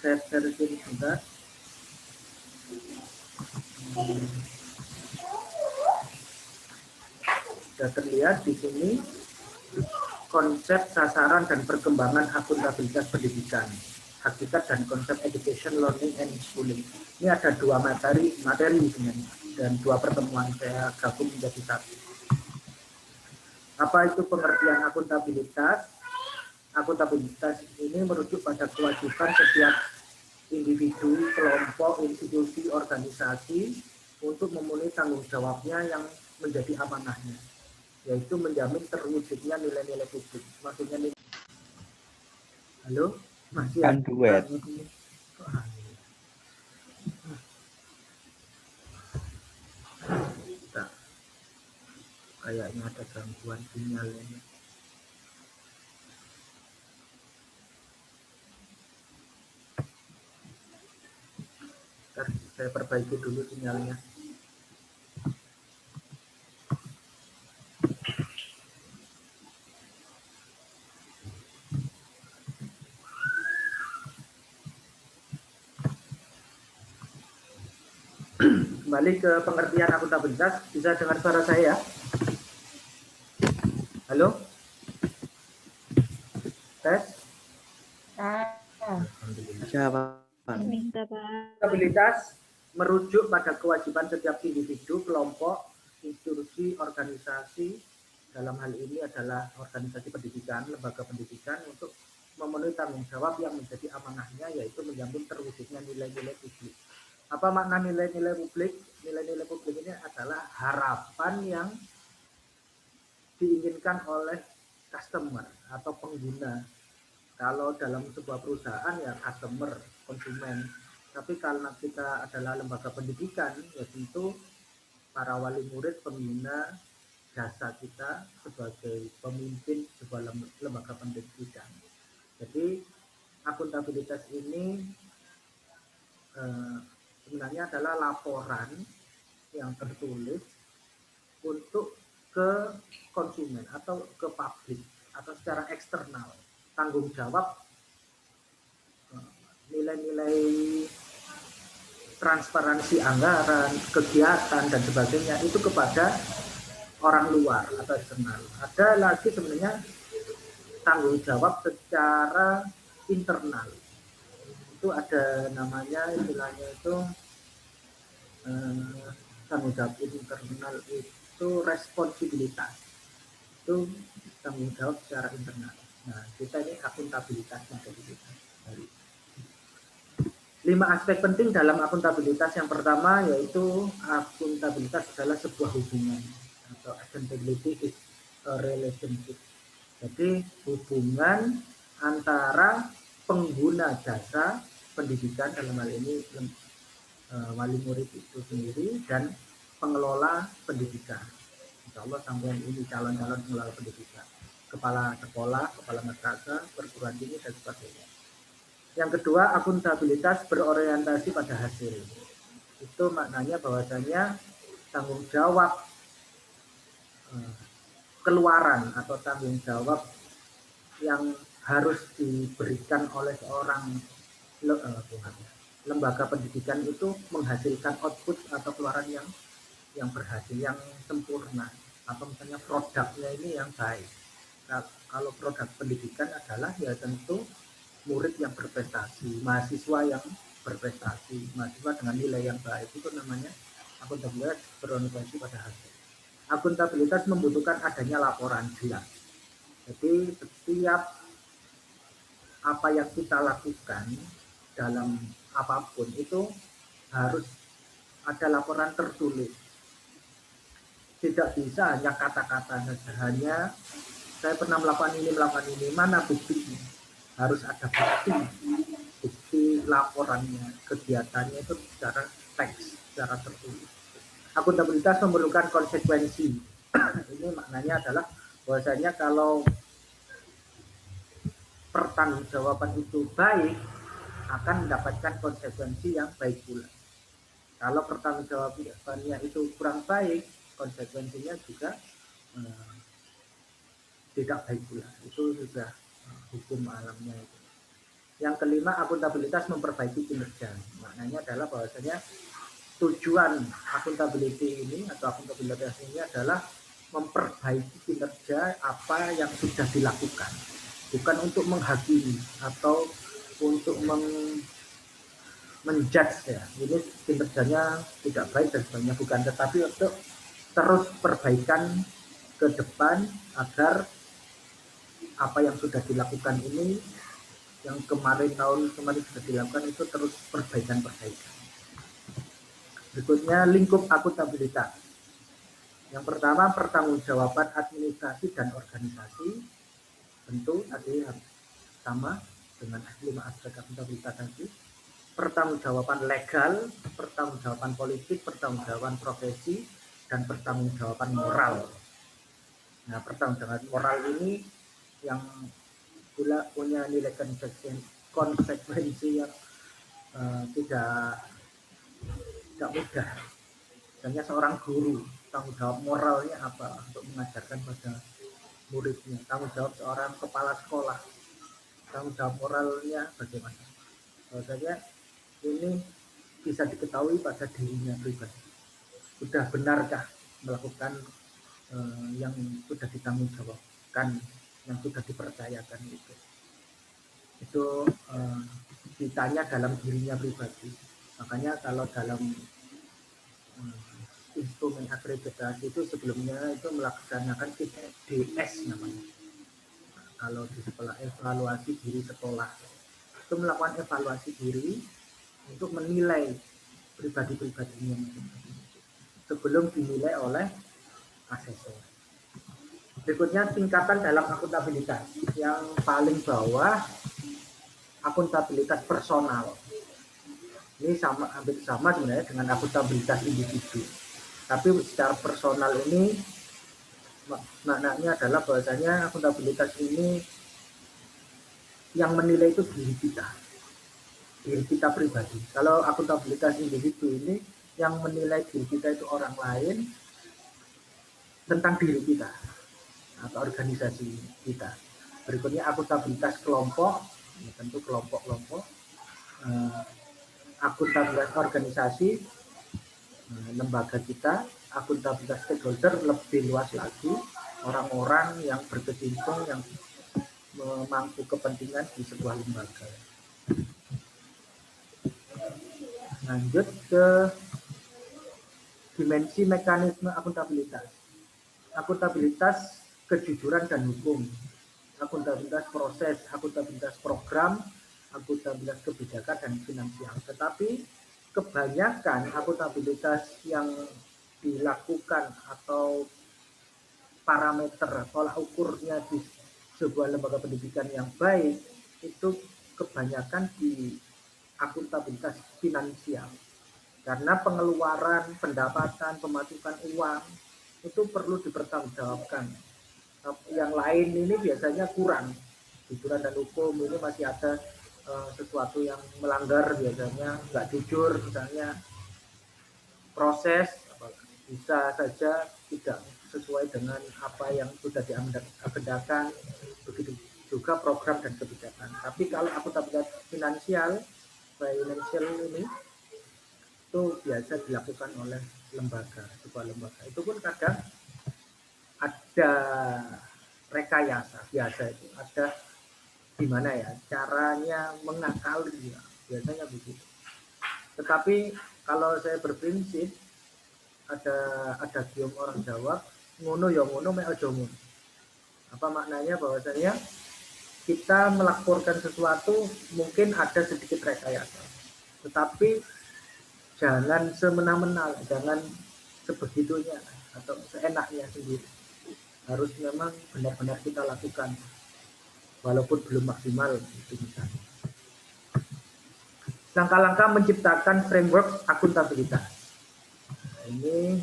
share sini juga. Sudah terlihat di sini konsep, sasaran, dan perkembangan akuntabilitas pendidikan, hakikat dan konsep education, learning, and schooling. Ini ada dua materi sebenarnya, dan dua pertemuan saya gabung menjadi satu. Apa itu pengertian akuntabilitas? Akuntabilitas ini merujuk pada kewajiban setiap individu, kelompok, institusi, organisasi untuk memenuhi tanggung jawabnya yang menjadi amanahnya, yaitu menjamin terwujudnya nilai-nilai publik. Maksudnya nih, halo, masih kan duet. Kayaknya ada gangguan sinyal ini. Saya perbaiki dulu sinyalnya. Kembali ke pengertian akuntabilitas, bisa dengar suara saya? Halo? Tes? Akuntabilitas merujuk pada kewajiban setiap individu, kelompok, institusi, organisasi, dalam hal ini adalah organisasi pendidikan, lembaga pendidikan, untuk memenuhi tanggung jawab yang menjadi amanahnya, yaitu menjamin terwujudnya nilai-nilai publik. Apa makna nilai-nilai publik? Nilai-nilai publik ini adalah harapan yang diinginkan oleh customer atau pengguna. Kalau dalam sebuah perusahaan ya customer, konsumen. Tapi karena kita adalah lembaga pendidikan, ya tentu para wali murid, pengguna jasa kita sebagai pemimpin sebuah lembaga pendidikan. Jadi akuntabilitas ini sebenarnya adalah laporan yang tertulis untuk ke konsumen atau ke publik atau secara eksternal, tanggung jawab nilai-nilai transparansi anggaran, kegiatan, dan sebagainya itu kepada orang luar atau eksternal. Ada lagi sebenarnya tanggung jawab secara internal. Itu ada namanya, istilahnya itu tanggung jawab internal itu responsibilitas. Itu tanggung jawab secara internal. Nah, kita ini akuntabilitasnya dari kita. 5 aspek penting dalam akuntabilitas. Yang pertama yaitu akuntabilitas adalah sebuah hubungan, atau accountability is a relationship. Jadi hubungan antara pengguna jasa pendidikan, dalam hal ini wali murid itu sendiri, dan pengelola pendidikan. Insya Allah sampai ini calon-calon pengelola pendidikan, kepala sekolah, kepala madrasah, perguruan tinggi, dan sebagainya. Yang kedua, akuntabilitas berorientasi pada hasil. Itu maknanya bahwasanya tanggung jawab keluaran atau tanggung jawab yang harus diberikan oleh seorang lembaga pendidikan itu menghasilkan output atau keluaran yang berhasil, yang sempurna, atau misalnya produknya ini yang baik. Nah, kalau produk pendidikan adalah ya tentu murid yang berprestasi, mahasiswa yang berprestasi, mahasiswa dengan nilai yang baik, itu namanya akuntabilitas berorientasi pada hasil. Akuntabilitas membutuhkan adanya laporan jelas. Jadi setiap apa yang kita lakukan dalam apapun itu harus ada laporan tertulis. Tidak bisa hanya kata-kata saja, hanya saya pernah melakukan ini, mana buktinya? Harus ada bukti laporannya, kegiatannya itu secara teks, secara tertulis. Akuntabilitas memerlukan konsekuensi. Ini maknanya adalah bahwasanya kalau pertanggungjawaban itu baik, akan mendapatkan konsekuensi yang baik pula. Kalau pertanggungjawabannya itu kurang baik, konsekuensinya juga tidak baik pula. Itu sudah hukum alamnya itu. Yang kelima, akuntabilitas memperbaiki kinerja. Maknanya adalah bahwasanya tujuan akuntability ini atau akuntabilitas ini adalah memperbaiki kinerja apa yang sudah dilakukan, bukan untuk menghakimi atau untuk menjudge ya ini kinerjanya tidak baik dan sebagainya, bukan, tetapi untuk terus perbaikan ke depan agar apa yang sudah dilakukan ini, yang tahun kemarin sudah dilakukan itu terus perbaikan. Berikutnya lingkup akuntabilitas. Yang pertama, pertanggungjawaban administrasi dan organisasi. Tentu tadi sama dengan 5 aspek akuntabilitas tadi. Pertanggungjawaban legal, pertanggungjawaban politik, pertanggungjawaban profesi, dan pertanggungjawaban moral. Nah, pertanggungjawaban moral ini yang pula punya nilai konsekuensi yang tidak mudah. Misalnya seorang guru, tanggung jawab moralnya apa untuk mengajarkan pada muridnya. Tanggung jawab seorang kepala sekolah, tanggung jawab moralnya bagaimana. Bahwasanya ini bisa diketahui pada dirinya pribadi. Sudah benarkah melakukan yang sudah ditanggung jawabkan, yang sudah dipercayakan itu. Itu ditanya dalam dirinya pribadi. Makanya kalau dalam instrumen akreditasi itu sebelumnya itu melaksanakan DS namanya. Nah, kalau di sekolah evaluasi diri sekolah itu melakukan evaluasi diri untuk menilai pribadi-pribadinya sebelum dinilai oleh asesor. Berikutnya tingkatan dalam akuntabilitas. Yang paling bawah akuntabilitas personal. Ini hampir sama sebenarnya dengan akuntabilitas individu. Tapi secara personal ini maknanya adalah bahwasanya akuntabilitas ini yang menilai itu diri kita pribadi. Kalau akuntabilitas individu ini yang menilai diri kita itu orang lain tentang diri kita atau organisasi kita. Berikutnya akuntabilitas kelompok, tentu kelompok-kelompok. Akuntabilitas organisasi, lembaga kita. Akuntabilitas stakeholder lebih luas lagi, orang-orang yang berkecimpung yang memangku kepentingan di sebuah lembaga. Lanjut ke dimensi mekanisme akuntabilitas. Akuntabilitas kejujuran dan hukum, akuntabilitas proses, akuntabilitas program, akuntabilitas kebijakan dan finansial. Tetapi kebanyakan akuntabilitas yang dilakukan atau parameter tolak ukurnya di sebuah lembaga pendidikan yang baik itu kebanyakan di akuntabilitas finansial, karena pengeluaran, pendapatan, pemasukan uang itu perlu dipertanggungjawabkan. Yang lain ini biasanya kurang. Jujuran dan hukum ini masih ada sesuatu yang melanggar, biasanya nggak jujur, misalnya proses bisa saja tidak sesuai dengan apa yang sudah diagendakan, begitu juga program dan kebijakan. Tapi kalau akuntabilitas finansial ini itu biasa dilakukan oleh sebuah lembaga. Itu pun kadang ada rekayasa, biasa itu ada gimana ya caranya mengakali ya, biasanya begitu. Tetapi kalau saya berprinsip ada gium orang Jawa, ngono ya ngono mek aja ngono. Apa maknanya? Bahwasanya kita melaporkan sesuatu mungkin ada sedikit rekayasa, tetapi jangan semena-mena, jangan sebegitunya atau seenaknya sendiri. Harus memang benar-benar kita lakukan walaupun belum maksimal itu misalnya. Langkah-langkah menciptakan framework akuntabilitas. Ini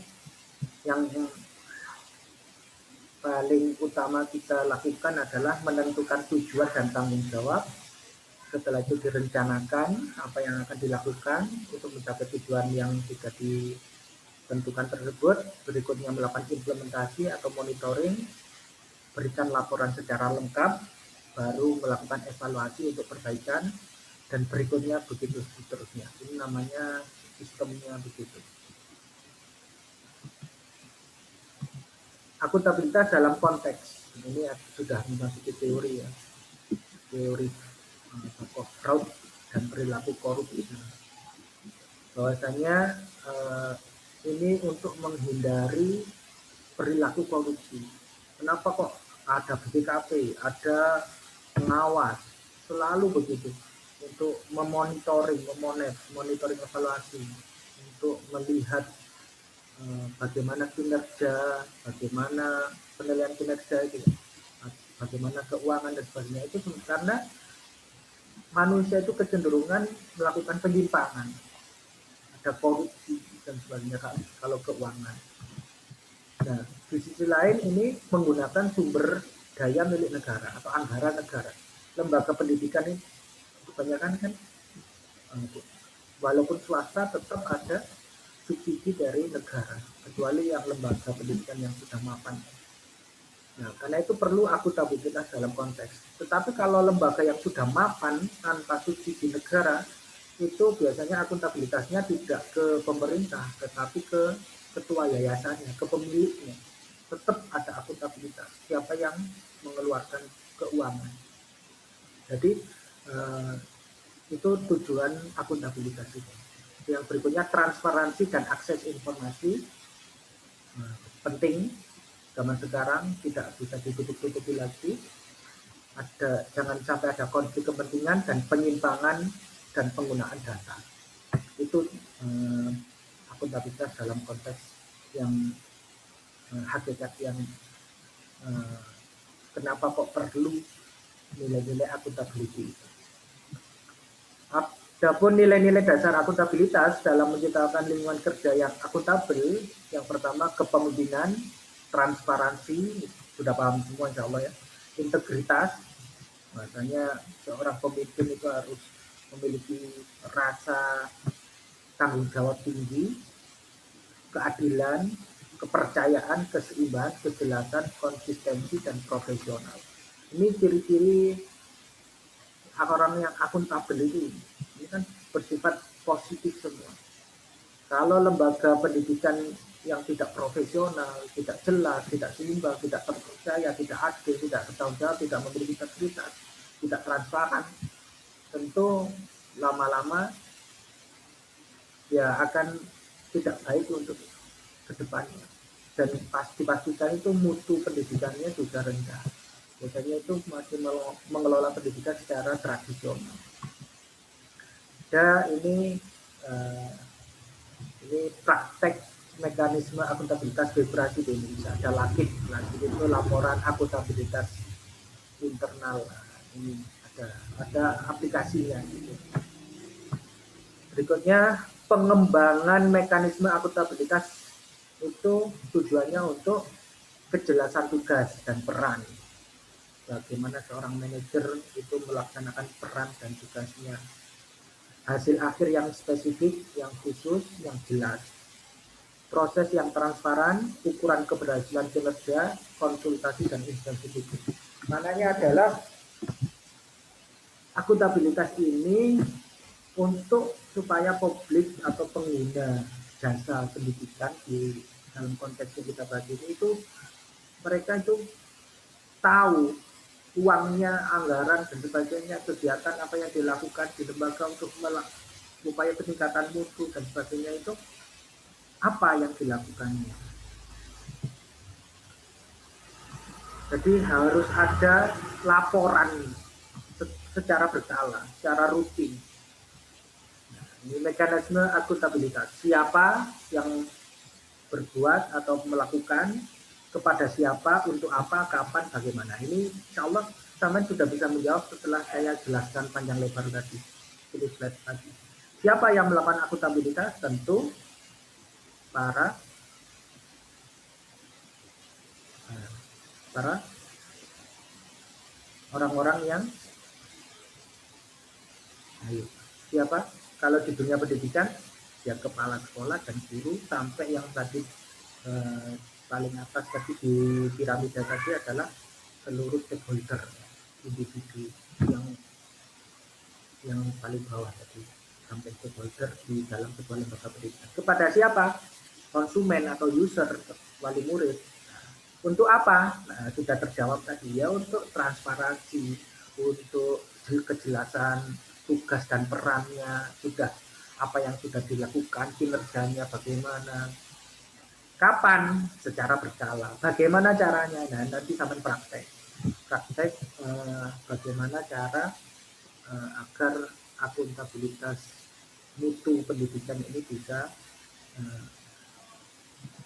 yang paling utama kita lakukan adalah menentukan tujuan dan tanggung jawab. Setelah itu direncanakan apa yang akan dilakukan untuk mencapai tujuan yang sudah ditentukan tersebut. Berikutnya melakukan implementasi atau monitoring, berikan laporan secara lengkap, baru melakukan evaluasi untuk perbaikan, dan berikutnya begitu seterusnya. Ini namanya sistemnya begitu. Akuntabilitas dalam konteks ini sudah memasuki teori ya, teori tokoh fraud dan perilaku korupsi. Bahwasanya ini untuk menghindari perilaku korupsi. Kenapa kok ada BPKP, ada pengawas, selalu begitu untuk memonitoring evaluasi, untuk melihat bagaimana kinerja, bagaimana penilaian kinerja itu, bagaimana keuangan dan sebagainya. Itu karena manusia itu kecenderungan melakukan penyimpangan, ada korupsi dan sebagainya kalau keuangan. Nah, di sisi lain ini menggunakan sumber daya milik negara atau anggaran negara. Lembaga pendidikan ini kebanyakan kan walaupun swasta tetap ada subsidi dari negara, kecuali yang lembaga pendidikan yang sudah mapan. Nah, karena itu perlu akuntabilitas dalam konteks. Tetapi kalau lembaga yang sudah mapan tanpa subsidi negara, itu biasanya akuntabilitasnya tidak ke pemerintah, tetapi ke ketua yayasannya, ke pemiliknya. Tetap ada akuntabilitas, siapa yang mengeluarkan keuangan. Jadi itu tujuan akuntabilitas itu. Yang berikutnya transparansi dan akses informasi, penting. Zaman sekarang tidak bisa ditutup-tutupi lagi. Jangan sampai ada konflik kepentingan dan penyimpangan dan penggunaan data. Itu akuntabilitas dalam konteks yang hakikat yang kenapa kok perlu nilai-nilai akuntabilitas. Adapun nilai-nilai dasar akuntabilitas dalam menciptakan lingkungan kerja yang akuntabel, yang pertama kepemimpinan, transparansi, sudah paham semua insya Allah ya, integritas, makanya seorang pemimpin itu harus memiliki rasa tanggung jawab tinggi, keadilan, kepercayaan, keseimbangan, kejelasan, konsistensi, dan profesional. Ini ciri-ciri orang yang akuntabel itu. Ini kan bersifat positif semua. Kalau lembaga pendidikan yang tidak profesional, tidak jelas, tidak seimbang, tidak terpercaya, tidak adil, tidak bertanggung jawab, tidak memiliki integritas, tidak transparan, tentu lama-lama ya akan tidak baik untuk kedepannya. Dan dipastikan itu mutu pendidikannya juga rendah. Biasanya itu masih mengelola pendidikan secara tradisional. Dan ini praktek mekanisme akuntabilitas birokrasi di Indonesia. Ada LAKIT itu laporan akuntabilitas internal. Ini ada aplikasinya. Gitu. Berikutnya pengembangan mekanisme akuntabilitas itu tujuannya untuk kejelasan tugas dan peran. Bagaimana seorang manajer itu melaksanakan peran dan tugasnya. Hasil akhir yang spesifik, yang khusus, yang jelas. Proses yang transparan, ukuran keberhasilan kinerja, konsultasi dan instansi hukum. Maknanya adalah akuntabilitas ini untuk supaya publik atau pengguna jasa pendidikan di dalam konteks yang kita bahas ini itu mereka itu tahu uangnya, anggaran dan sebagainya, kegiatan apa yang dilakukan di lembaga untuk upaya peningkatan mutu dan sebagainya itu apa yang dilakukannya. Jadi harus ada laporan secara berkala, secara rutin. Ini mekanisme akuntabilitas. Siapa yang berbuat atau melakukan, kepada siapa, untuk apa, kapan, bagaimana. Ini insya Allah teman sudah bisa menjawab setelah saya jelaskan panjang lebar tadi. Ini slide tadi. Siapa yang melakukan akuntabilitas? Tentu para orang-orang yang siapa? Kalau di dunia pendidikan ya kepala sekolah dan guru, sampai yang tadi paling atas tadi di piramida tadi adalah seluruh stakeholder. individu yang paling bawah tadi, sampai stakeholder di dalam sebuah lembaga pendidikan. Kepada siapa? Konsumen atau user, wali murid. Untuk apa? Nah, sudah terjawab tadi ya, untuk transparansi, untuk kejelasan tugas dan perannya, sudah apa yang sudah dilakukan, kinerjanya bagaimana, kapan, secara berkala, bagaimana caranya. Nah, nanti sampai praktek bagaimana cara agar akuntabilitas mutu pendidikan ini bisa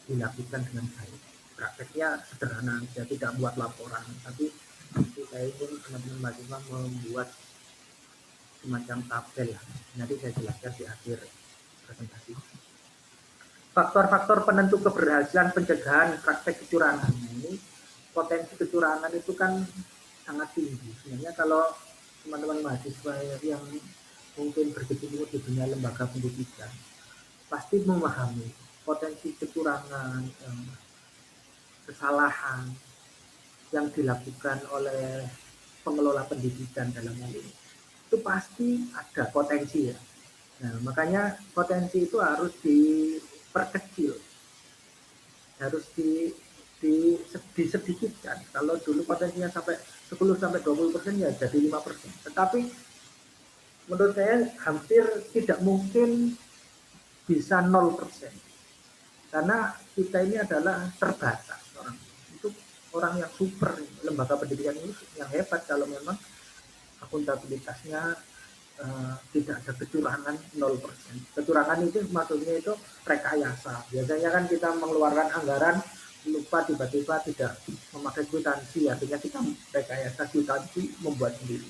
dilakukan dengan baik. Prakteknya sederhana saja, tidak buat laporan, tapi nanti saya ingin teman-teman mahasiswa membuat semacam tabel. Nanti saya jelaskan di akhir presentasi. Faktor-faktor penentu keberhasilan pencegahan praktek kecurangan. Ini potensi kecurangan itu kan sangat tinggi. Sebenarnya kalau teman-teman mahasiswa yang mungkin berkecimpung di dunia lembaga pendidikan pasti memahami potensi kecurangan, kesalahan yang dilakukan oleh pengelola pendidikan dalam hal ini. Itu pasti ada potensi ya. Nah, makanya potensi itu harus diperkecil, harus disedikitkan. Kalau dulu potensinya sampai 10-20% ya jadi 5%. Tetapi menurut saya hampir tidak mungkin bisa 0%. Karena kita ini adalah terbatas orang. Itu orang yang super, lembaga pendidikan ini yang hebat kalau memang akuntabilitasnya tidak ada kecurangan 0%. Kecurangan itu maksudnya itu rekayasa. Biasanya kan kita mengeluarkan anggaran lupa tiba-tiba tidak memakai kwitansi, artinya kita rekayasa kwitansi membuat sendiri.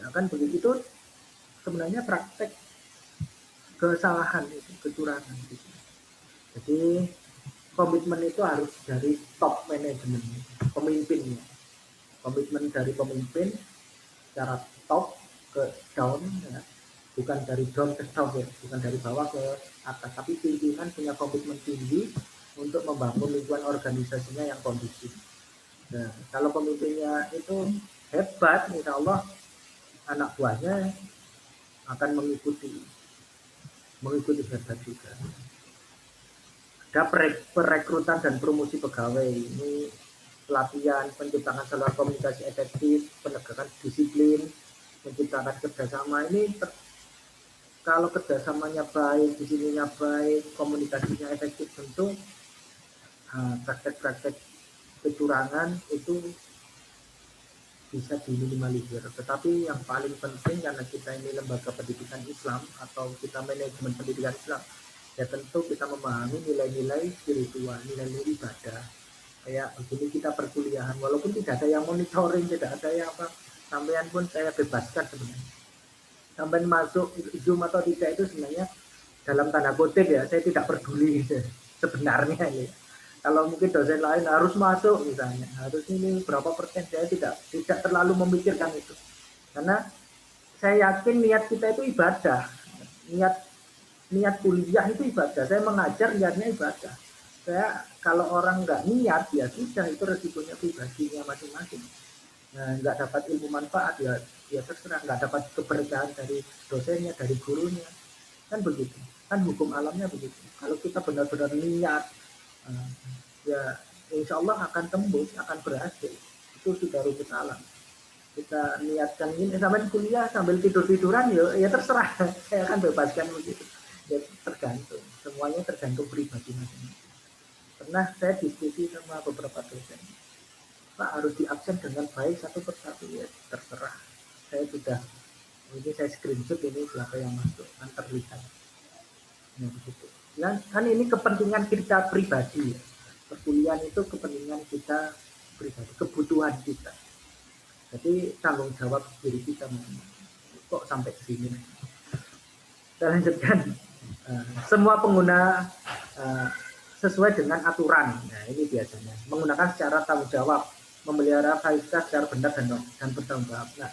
Ya kan begitu, itu sebenarnya praktek kesalahan itu, kecurangan gitu. Jadi komitmen itu harus dari top manajemen, pemimpinnya. Komitmen dari pemimpin secara top ke down ya. Bukan dari down ke top ya, bukan dari bawah ke atas, tapi pimpinan punya komitmen tinggi untuk membangun lingkungan organisasinya yang kondusif. Nah, kalau pemimpinnya itu hebat, insya Allah anak buahnya akan mengikuti hebat juga. Ada perekrutan dan promosi pegawai, ini pelatihan, penciptaan saluran komunikasi efektif, penegakan disiplin, menciptakan kerjasama. Ini kalau kerjasamanya baik, disininya baik, komunikasinya efektif, tentu praktek-praktek kecurangan itu bisa diminimalisir. Tetapi yang paling penting, karena kita ini lembaga pendidikan Islam atau kita manajemen pendidikan Islam, ya tentu kita memahami nilai-nilai spiritual, nilai-nilai ibadah. Kayak begini kita perkuliahan, walaupun tidak ada yang monitoring, tidak ada yang apa, sampean pun saya bebaskan sebenarnya. Sampai masuk Zoom atau tidak itu sebenarnya dalam tanda kutip ya, saya tidak peduli sebenarnya ini. Kalau mungkin dosen lain harus masuk misalnya, harus ini berapa persen, saya tidak terlalu memikirkan itu. Karena saya yakin niat kita itu ibadah, niat kuliah itu ibadah. Saya mengajar niatnya ibadah. Saya kalau orang nggak niat ya sudah, itu resikonya pribadinya masing-masing. Nah, nggak dapat ilmu manfaat ya terserah, nggak dapat keberkahan dari dosennya, dari gurunya, kan begitu, kan hukum alamnya begitu. Kalau kita benar-benar niat, ya insya Allah akan tembus, akan berhasil. Itu sudah rumus alam. Kita niatkan ini sambil kuliah sambil tidur-tiduran ya terserah, saya akan bebaskan begitu. Ya tergantung, semuanya tergantung pribadi masing-masing. Pernah saya diskusi sama beberapa dosen, Pak harus diabsen dengan baik satu persatu, ya terserah. Saya sudah, ini saya screenshot ini siapa yang masuk, kan terlihat. Nah, begitu. Ya, kan ini kepentingan kita pribadi. Perkuliahan itu kepentingan kita pribadi, kebutuhan kita. Jadi tanggung jawab diri kita. Kok sampai ke sini? Kita lanjutkan. Semua pengguna sesuai dengan aturan. Nah, ini biasanya menggunakan secara tanggung jawab, memelihara fasilitas secara benar dan bertanggung jawab. Nah,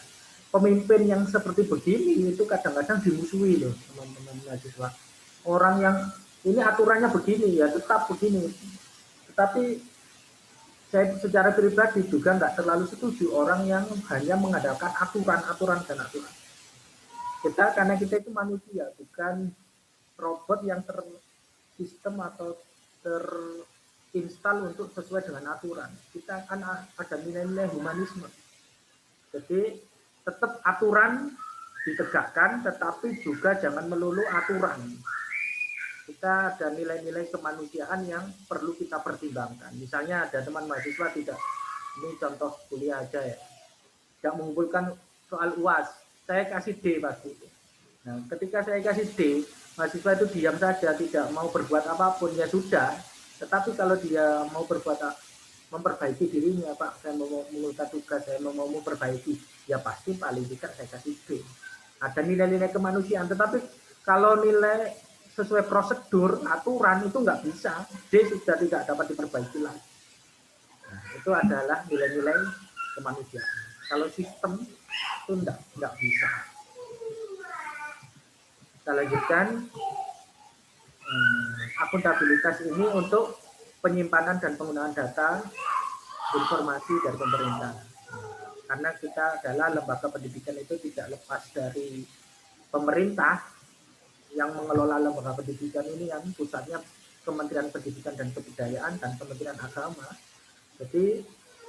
pemimpin yang seperti begini itu kadang-kadang dimusuhi loh teman-teman mahasiswa. Orang yang ini aturannya begini ya tetap begini, tetapi saya secara pribadi juga nggak terlalu setuju orang yang hanya mengandalkan aturan dan aturan. Karena kita itu manusia, bukan robot yang tersistem atau terinstal untuk sesuai dengan aturan. Kita kan ada nilai-nilai humanisme. Jadi tetap aturan ditegakkan, tetapi juga jangan melulu aturan. Kita ada nilai-nilai kemanusiaan yang perlu kita pertimbangkan. Misalnya ada teman mahasiswa tidak, ini contoh kuliah aja ya, tidak mengumpulkan soal UAS, saya kasih D pasti. Nah, ketika saya kasih D, mahasiswa itu diam saja, tidak mau berbuat apapun, ya sudah. Tetapi kalau dia mau memperbaiki dirinya, Pak, saya mau mengumpulkan tugas, saya mau memperbaiki, ya pasti paling tidak saya kasih D. Ada nilai-nilai kemanusiaan, tetapi kalau nilai sesuai prosedur, aturan itu nggak bisa, D sudah tidak dapat diperbaiki lagi. Nah, itu adalah nilai-nilai kemanusiaan. Kalau sistem itu nggak bisa. Kita lanjutkan. Akuntabilitas ini untuk penyimpanan dan penggunaan data informasi dari pemerintah. Karena kita adalah lembaga pendidikan, itu tidak lepas dari pemerintah yang mengelola lembaga pendidikan ini, yang pusatnya Kementerian Pendidikan dan Kebudayaan dan Kementerian Agama. Jadi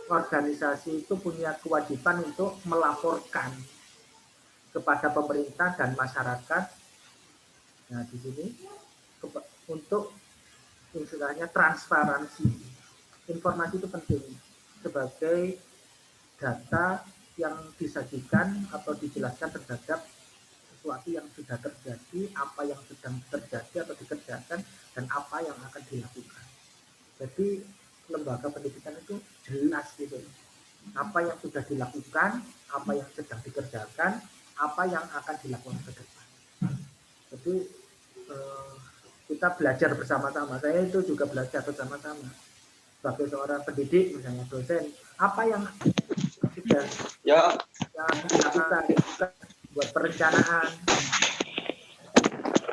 organisasi itu punya kewajiban untuk melaporkan kepada pemerintah dan masyarakat. Nah, di sini untuk istilahnya transparansi. Informasi itu penting sebagai data yang disajikan atau dijelaskan terhadap sesuatu yang sudah terjadi, apa yang sedang terjadi atau dikerjakan, dan apa yang akan dilakukan. Jadi lembaga pendidikan itu jelas gitu, apa yang sudah dilakukan, apa yang sedang dikerjakan, apa yang akan dilakukan ke depan. Jadi kita belajar bersama-sama. Saya itu juga belajar bersama-sama sebagai seorang pendidik, misalnya dosen, apa yang sudah yang dilakukan buat perencanaan.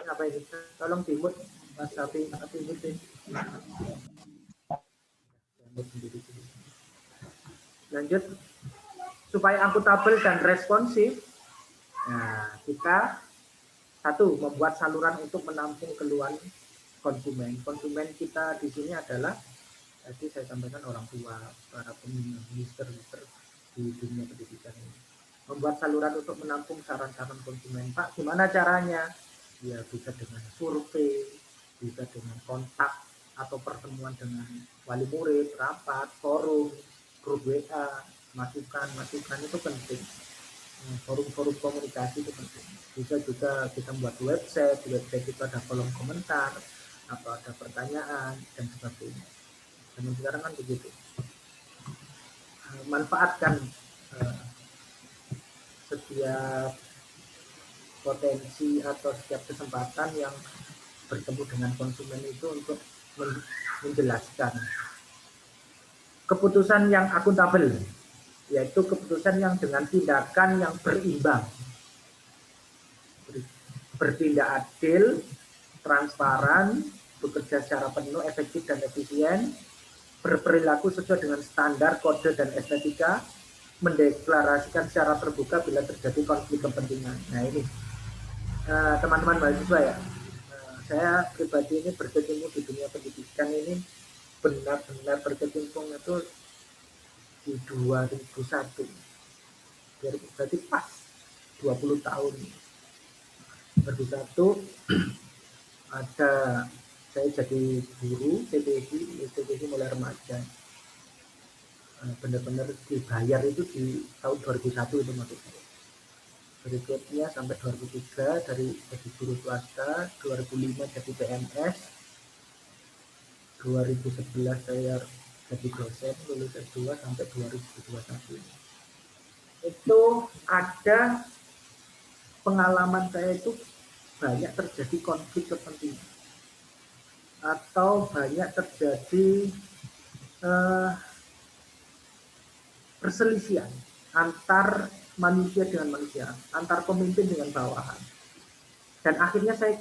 Apa ini? Tolong dimut Mas Safi, lanjut. Supaya akuntabel dan responsif, nah, kita satu, membuat saluran untuk menampung keluhan konsumen. Konsumen kita di sini adalah, tadi saya sampaikan, orang tua, para pembina, minister di dunia pendidikan ini. Membuat saluran untuk menampung saran-saran konsumen. Pak, gimana caranya? Ya bisa dengan survei, bisa dengan kontak atau pertemuan dengan wali murid, rapat, forum, grup WA, masukan itu penting. Forum-forum komunikasi itu penting. Bisa juga kita membuat website itu ada kolom komentar atau ada pertanyaan dan sebagainya. Dan sekarang kan begitu. Manfaatkan setiap potensi atau setiap kesempatan yang bertemu dengan konsumen itu untuk menjelaskan keputusan yang akuntabel, yaitu keputusan yang dengan tindakan yang berimbang, bertindak adil, transparan, bekerja secara penuh, efektif dan efisien, berperilaku sesuai dengan standar, kode, dan estetika, mendeklarasikan secara terbuka bila terjadi konflik kepentingan. Nah ini teman-teman mahasiswa ya, saya pribadi ini berkecimpung di dunia pendidikan ini benar-benar berkecimpung itu di 2001, berarti pas 20 tahun. 2001 ada saya jadi guru TPI mulai remaja, benar-benar dibayar itu di tahun 2001 itu maksudnya. Berikutnya sampai 2003 dari jadi guru swasta, 2005 jadi PNS, 2011 saya jadi dosen, lulus S2 sampai 2021. Itu ada pengalaman saya itu banyak terjadi konflik kepentingan atau banyak terjadi perselisihan antar manusia dengan manusia, antar pemimpin dengan bawahan. Dan akhirnya saya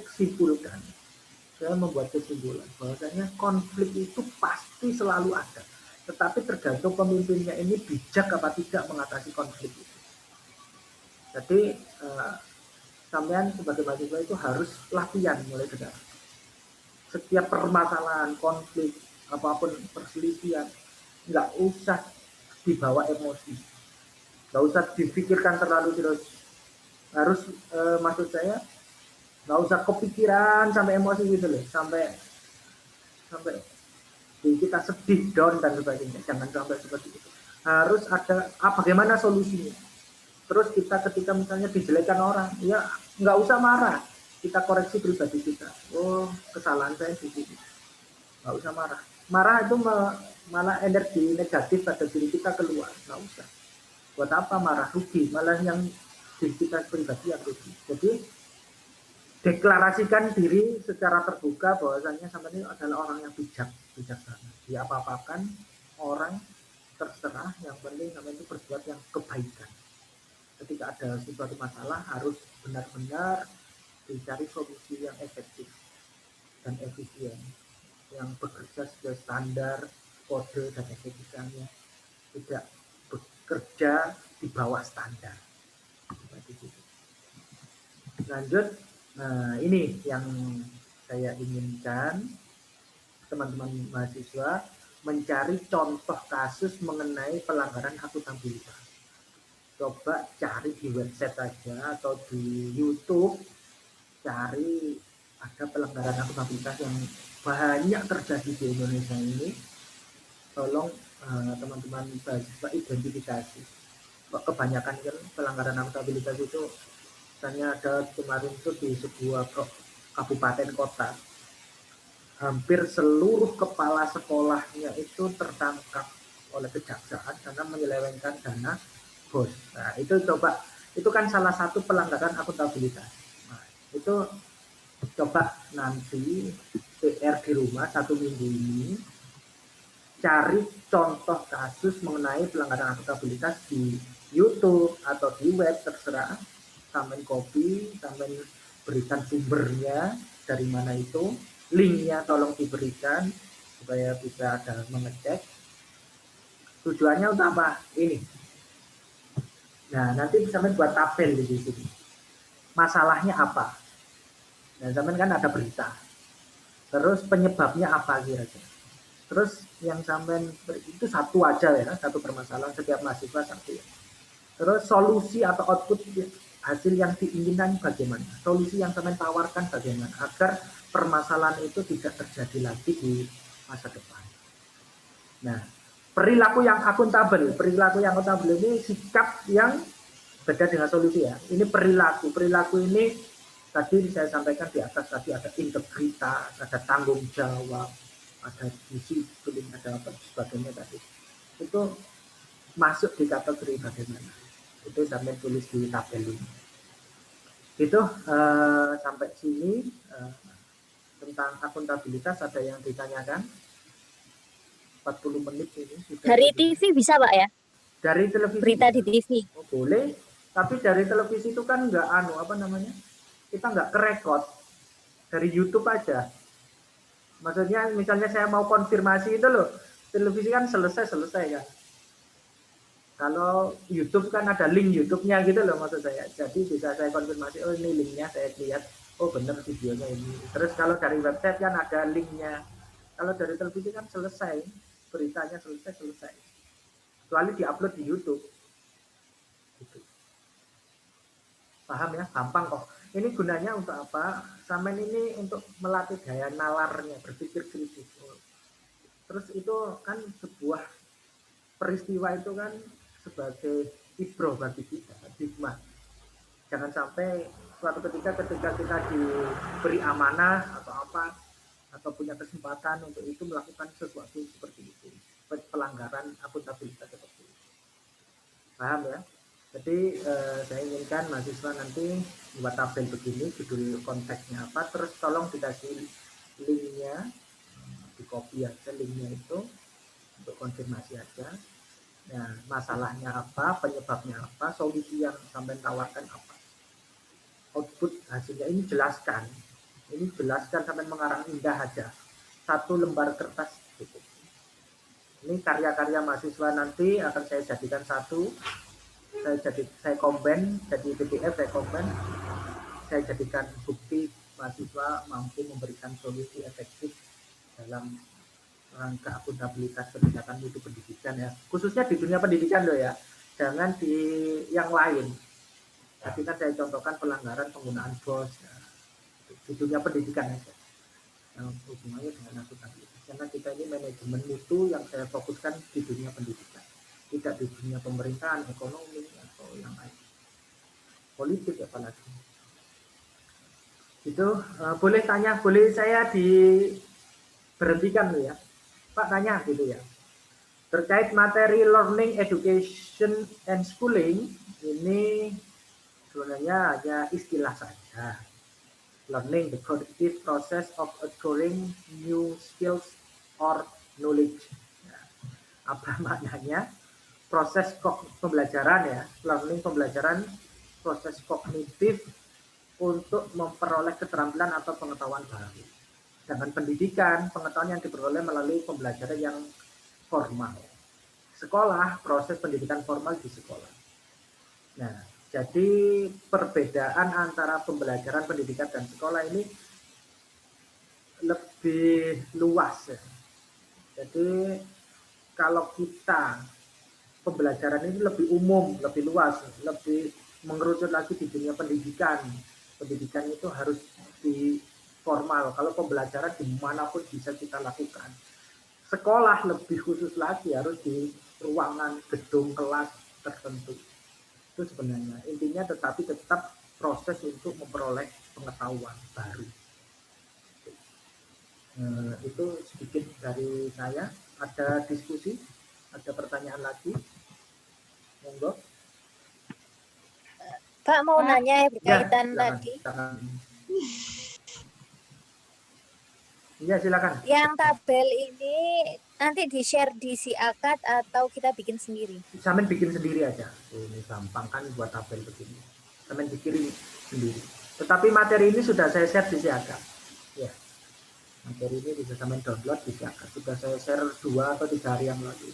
membuat kesimpulan bahwasanya konflik itu pasti selalu ada. tetapi tergantung pemimpinnya ini bijak apa tidak mengatasi konflik itu. Jadi sampean sebagai mahasiswa itu harus latihan mulai sekarang. Setiap permasalahan, konflik, apapun perselisihan, nggak usah dibawa emosi, nggak usah dipikirkan terlalu terus. Harus maksud saya nggak usah kepikiran sampai emosi gitu loh, sampai sampai kita sedih, down dan sebagainya. Jangan sampai seperti itu. Harus ada bagaimana solusinya. Terus kita ketika misalnya dijelekan orang, ya nggak usah marah, kita koreksi pribadi kita. Oh, kesalahan saya di sini. Nggak usah marah. Marah itu malah energi negatif pada diri kita keluar. Nggak usah. Buat apa marah? Rugi. Malah yang diri kita pribadi yang rugi. Jadi deklarasikan diri secara terbuka bahwasanya sampai ini adalah orang yang bijaksana. Dia apa-apakan orang terserah, yang penting sampai itu berbuat yang kebaikan. Ketika ada suatu masalah harus benar-benar dicari solusi yang efektif dan efisien, yang bekerja sesuai standar, kode dan etikanya, tidak bekerja di bawah standar. Lanjut, nah ini yang saya inginkan teman-teman mahasiswa mencari contoh kasus mengenai pelanggaran akuntabilitas. Coba cari di website aja atau di YouTube, cari ada pelanggaran akuntabilitas yang banyak terjadi di Indonesia ini. Tolong teman-teman mahasiswa identifikasi. Kebanyakan kan pelanggaran akuntabilitas itu misalnya ada kemarin itu di sebuah kabupaten kota, hampir seluruh kepala sekolahnya itu tertangkap oleh kejaksaan karena menyelewengkan dana bos. Nah, itu coba, itu kan salah satu pelanggaran akuntabilitas. Nah, itu coba nanti PR di rumah 1 minggu ini cari contoh kasus mengenai pelanggaran akuntabilitas di YouTube atau di web, terserah. Sampai copy, sampai berikan sumbernya dari mana itu, linknya tolong diberikan supaya bisa ada mengecek. Tujuannya untuk apa? Ini. Nah, nanti sampai buat tabel di sini. Masalahnya apa? Nah, sampai kan ada berita. Terus penyebabnya apa kira-kira? Terus yang sampai itu satu aja ya, satu permasalahan setiap mahasiswa satu ya. Terus solusi atau output hasil yang diinginkan bagaimana? Solusi yang sampai tawarkan bagaimana agar permasalahan itu tidak terjadi lagi di masa depan. Nah, perilaku yang akuntabel ini sikap yang beda dengan solusi ya. Ini perilaku ini tadi saya sampaikan di atas, tadi ada integritas, ada tanggung jawab, ada disiplin, ada apa sebagainya tadi. Itu masuk di kategori bagaimana. Itu sampai tulis di tabel ini. Itu sampai sini tentang akuntabilitas. Ada yang ditanyakan? 40 menit ini sudah. Dari TV bisa Pak ya? Dari televisi. Berita di TV. Oh, boleh. Tapi dari televisi itu kan nggak kita nggak kerekod. Dari YouTube aja. Maksudnya misalnya saya mau konfirmasi itu loh, televisi kan selesai kan. Kalau YouTube kan ada link YouTube-nya gitu loh maksud saya. Jadi bisa saya konfirmasi, oh ini linknya, saya lihat, oh benar videonya ini. Terus kalau dari website kan ada linknya. Kalau dari televisi kan selesai, beritanya selesai. Kecuali diupload di YouTube. Gitu. Paham ya? Gampang kok. Ini gunanya untuk apa? Sampai ini untuk melatih daya nalarnya, berpikir kritis. Terus itu kan sebuah peristiwa itu kan sebagai ibroh bagi kita, hikmah. Jangan sampai suatu ketika kita diberi amanah atau apa, atau punya kesempatan untuk itu melakukan sesuatu seperti itu, pelanggaran akuntabilitas seperti itu. Paham ya? Jadi saya inginkan mahasiswa nanti buat tabel begini, judul konteksnya apa, terus tolong dikasih linknya, di copy aja linknya itu untuk konfirmasi aja. Nah, masalahnya apa, penyebabnya apa, solusi yang sampai tawarkan apa, output hasilnya ini jelaskan. Ini jelaskan sampai mengarang indah aja. 1 lembar kertas cukup. Ini karya-karya mahasiswa nanti akan saya jadikan satu, saya combine jadi PDF, saya combine, saya jadikan bukti mahasiswa mampu memberikan solusi efektif dalam rangka akuntabilitas penindakan mutu pendidikan ya, khususnya di dunia pendidikan loh ya, jangan di yang lain. Tadi kan saya contohkan pelanggaran penggunaan BOS ya, di dunia pendidikan aja, yang hubungannya dengan akuntabilitas. Karena kita ini manajemen mutu yang saya fokuskan di dunia pendidikan, tidak di dunia pemerintahan, ekonomi atau yang lain, politik apalagi. Itu boleh tanya, boleh saya diberhentikan loh ya, Pak tanya gitu ya. Terkait materi learning, education, and schooling, ini sebenarnya hanya istilah saja. Learning, the cognitive process of acquiring new skills or knowledge. Ya, apa maknanya? Proses pembelajaran ya, learning pembelajaran, proses kognitif untuk memperoleh keterampilan atau pengetahuan baru. Sedangkan pendidikan, pengetahuan yang diperoleh melalui pembelajaran yang formal. Sekolah, proses pendidikan formal di sekolah. Nah, jadi perbedaan antara pembelajaran pendidikan dan sekolah ini lebih luas ya. Jadi kalau kita pembelajaran ini lebih umum, lebih luas, lebih mengerucut lagi di dunia pendidikan. Pendidikan itu harus di formal. Kalau pembelajaran dimanapun bisa kita lakukan. Sekolah lebih khusus lagi, harus di ruangan, gedung, kelas tertentu. Itu sebenarnya intinya, tetapi tetap proses untuk memperoleh pengetahuan baru. Itu sedikit dari saya. Ada diskusi, ada pertanyaan lagi? Monggo. Pak mau nanya ya berkaitan ya, tadi. Iya silakan. Yang tabel ini nanti di-share di si akad atau kita bikin sendiri? Samen bikin sendiri aja. Ini gampang kan buat tabel begini. Samen bikin sendiri. Tetapi materi ini sudah saya share di si akad. Ya. Materi ini bisa samen download di si akad. Sudah saya share 2 atau 3 hari yang lalu.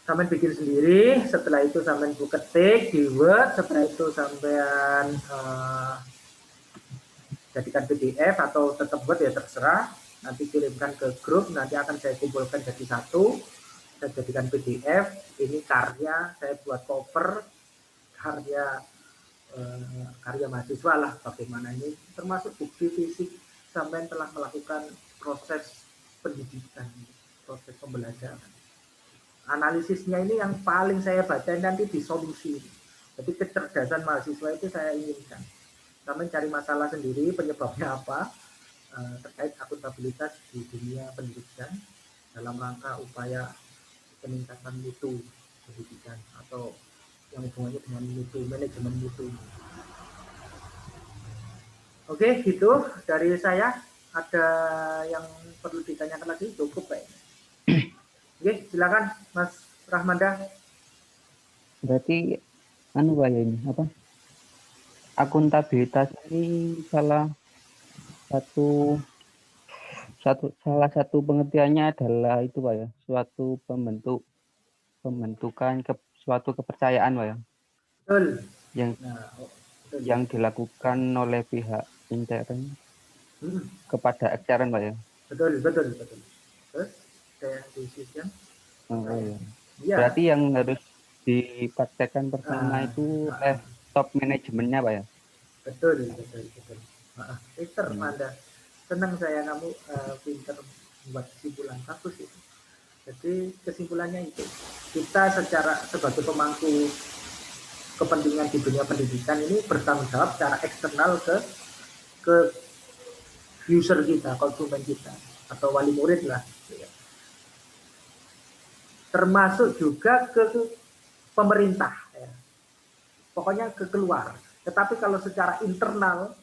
Samen bikin sendiri, setelah itu samen ketik di Word, setelah itu sampean jadikan PDF atau tetap Word ya terserah. Nanti kirimkan ke grup, nanti akan saya kumpulkan jadi satu, saya jadikan PDF. Ini karya saya buat cover, karya mahasiswa lah, bagaimana ini termasuk bukti fisik sampai telah melakukan proses pendidikan, proses pembelajaran. Analisisnya ini yang paling saya baca nanti di solusi. Jadi kecerdasan mahasiswa itu saya inginkan. Kami cari masalah sendiri, penyebabnya apa, terkait akuntabilitas di dunia pendidikan dalam rangka upaya peningkatan mutu pendidikan atau yang hubungannya dengan mutu, manajemen mutu. Oke, gitu dari saya. Ada yang perlu ditanyakan lagi? Cukup kayaknya. Oke, silakan Mas Rahmanda. Berarti anu ya ini apa? Akuntabilitas ini salah satu pengertiannya adalah itu Pak ya, suatu pembentukan suatu kepercayaan Pak ya. Betul. Yang dilakukan oleh pihak intern kepada ekstern Pak ya. Betul. Terus kayak di sistem. Ya. Berarti yang harus dipraktekkan pertama itu top manajemennya Pak ya. Betul. Pinter Manda. Senang saya kamu pinter membuat kesimpulan, bagus itu. Jadi kesimpulannya itu, kita sebagai pemangku kepentingan di dunia pendidikan ini bertanggung jawab secara eksternal ke user kita, konsumen kita, atau wali murid lah. Termasuk juga ke pemerintah, ya. Pokoknya ke keluar. Tetapi kalau secara internal